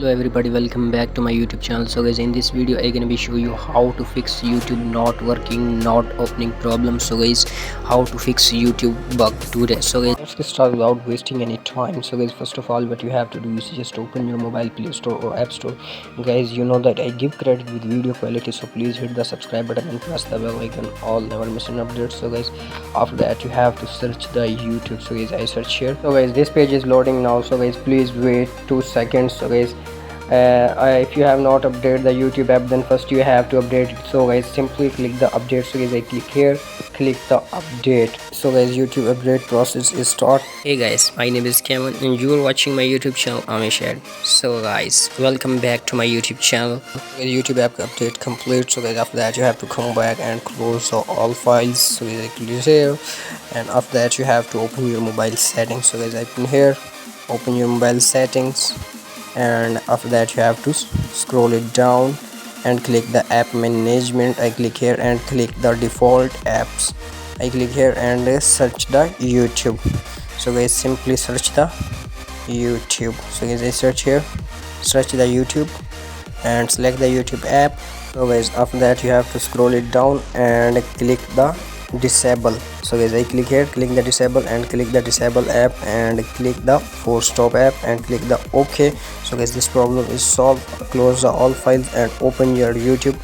Hello everybody, welcome back to my YouTube channel. So guys, in this video I'm gonna be show you how to fix YouTube not working, not opening problem. So guys, how to fix YouTube bug today. So guys, let's get started without wasting any time. So guys, first of all what you have to do is just open your mobile Play Store or App Store. Guys, you know that I give credit with video quality, so please hit the subscribe button and press the bell icon, all never miss an update. So guys, after that you have to search the YouTube. So guys, I search here. So guys, this page is loading now. So guys, please wait 2 seconds. So guys, if you have not updated the YouTube app, then first you have to update it. So guys, simply click the update. So guys, I click here, click the update. So guys, YouTube update process is start. Hey guys, my name is Kevin and you are watching my YouTube channel Amished. So guys, welcome back to my YouTube channel. YouTube app update complete. So guys, after that you have to come back and close all files. So guys, I click here, and after that you have to open your mobile settings. So guys, I open here, open your mobile settings, and after that you have to scroll it down and click the app management. I click here and click the default apps. I click here and search the YouTube. So guys, simply search the YouTube. So guys, I search here, search the YouTube and select the YouTube app. So guys, after that you have to scroll it down and click the disable. So guys, I click here, click the disable and click the disable app and click the force stop app and click the OK. So guys, this problem is solved. Close the all files and open your YouTube.